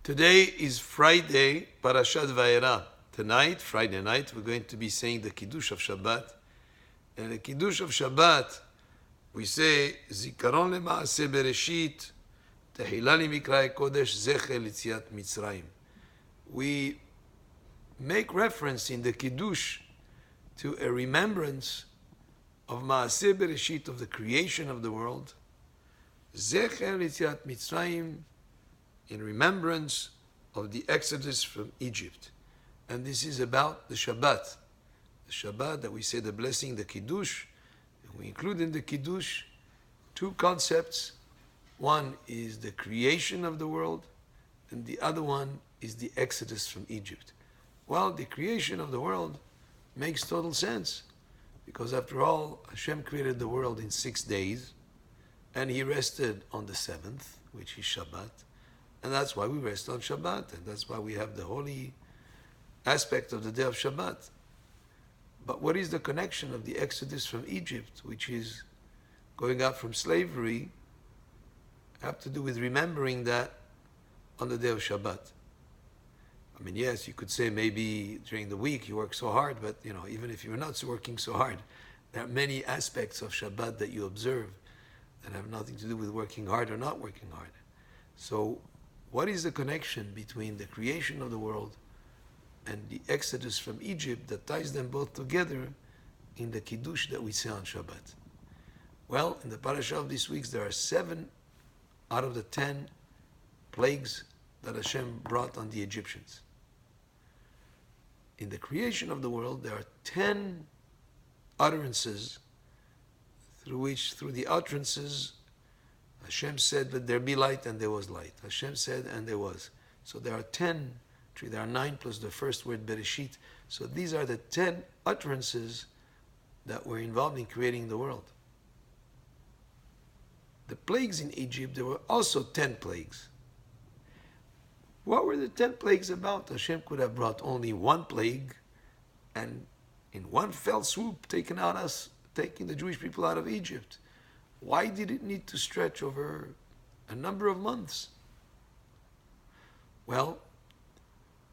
Today is Friday, Parashat Vaera. Tonight, Friday night, we're going to be saying the Kiddush of Shabbat. And the Kiddush of Shabbat, we say, Zikaron le'maaseh bereshit, tehila limikrai kodesh, zecher litziat Mitzrayim. We make reference in the Kiddush to a remembrance of Maaseh Bereshit, of the creation of the world, zecher litziat Mitzrayim, in remembrance of the exodus from Egypt. And this is about the Shabbat. The Shabbat that we say the blessing, the Kiddush. And we include in the Kiddush two concepts. One is the creation of the world, and the other one is the exodus from Egypt. Well, the creation of the world makes total sense, because after all, Hashem created the world in 6 days, and He rested on the seventh, which is Shabbat. And that's why we rest on Shabbat, and that's why we have the holy aspect of the day of Shabbat. But what is the connection of the exodus from Egypt, which is going out from slavery, have to do with remembering that on the day of Shabbat? I mean, yes, you could say maybe during the week you work so hard, but even if you're not working so hard, there are many aspects of Shabbat that you observe that have nothing to do with working hard or not working hard. So, what is the connection between the creation of the world and the exodus from Egypt that ties them both together in the Kiddush that we say on Shabbat? Well, in the parasha of this week, there are 7 out of the 10 plagues that Hashem brought on the Egyptians. In the creation of the world, there are 10 utterances through the utterances, Hashem said, "Let there be light," and there was light. Hashem said, and there was. So there are 10, actually there are 9 plus the first word, Bereshit. So these are the 10 utterances that were involved in creating the world. The plagues in Egypt, there were also 10 plagues. What were the 10 plagues about? Hashem could have brought only one plague and in one fell swoop taking the Jewish people out of Egypt. Why did it need to stretch over a number of months? Well,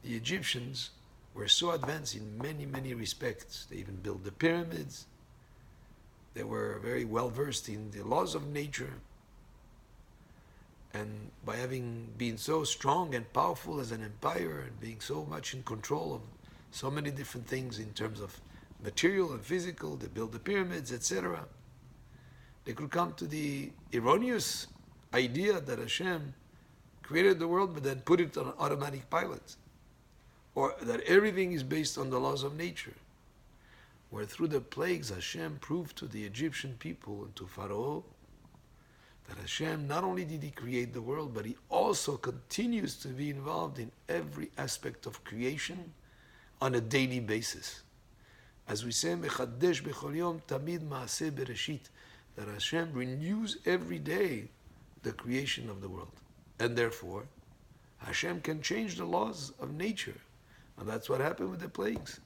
the Egyptians were so advanced in many, many respects. They even built the pyramids. They were very well versed in the laws of nature. And by having been so strong and powerful as an empire and being so much in control of so many different things in terms of material and physical, they built the pyramids, etc. They could come to the erroneous idea that Hashem created the world but then put it on automatic pilot, or that everything is based on the laws of nature, where through the plagues Hashem proved to the Egyptian people and to Pharaoh that Hashem, not only did He create the world, but He also continues to be involved in every aspect of creation on a daily basis. As we say, "Mechadesh bechol yom tamid maaseh bereshit," that Hashem renews every day the creation of the world. And therefore, Hashem can change the laws of nature. And that's what happened with the plagues.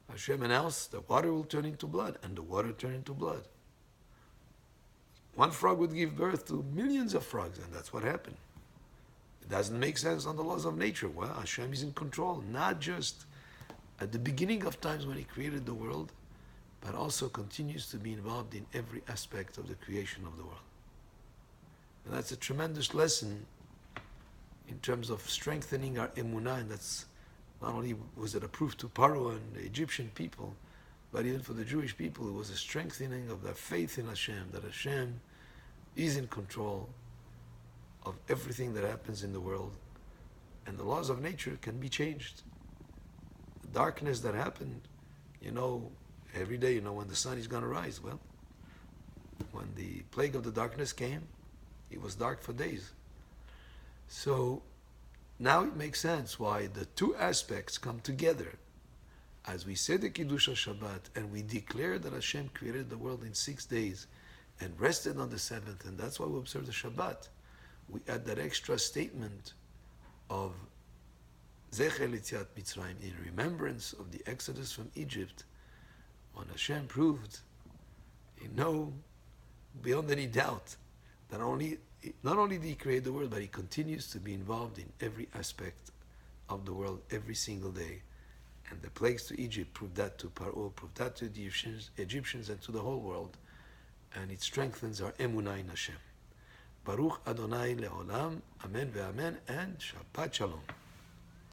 Hashem announced that water will turn into blood, and the water turned into blood. One frog would give birth to millions of frogs, and that's what happened. It doesn't make sense on the laws of nature. Well, Hashem is in control, not just at the beginning of times when He created the world, but also continues to be involved in every aspect of the creation of the world. And that's a tremendous lesson in terms of strengthening our emunah, and that's not only was it a proof to Paro and the Egyptian people, but even for the Jewish people, it was a strengthening of their faith in Hashem, that Hashem is in control of everything that happens in the world, and the laws of nature can be changed. The darkness that happened, every day, when the sun is going to rise. Well, when the plague of the darkness came, it was dark for days. So now it makes sense why the two aspects come together. As we say the Kiddush of Shabbat, and we declare that Hashem created the world in 6 days and rested on the seventh, and that's why we observe the Shabbat, we add that extra statement of Zecher Litziat Mitzrayim, in remembrance of the exodus from Egypt, when Hashem proved, beyond any doubt, that only not only did he create the world, but he continues to be involved in every aspect of the world every single day. And the plagues to Egypt proved that to Paro, proved that to the Egyptians and to the whole world. And it strengthens our emunah in Hashem. Baruch Adonai le'olam, amen ve'amen, and Shabbat Shalom.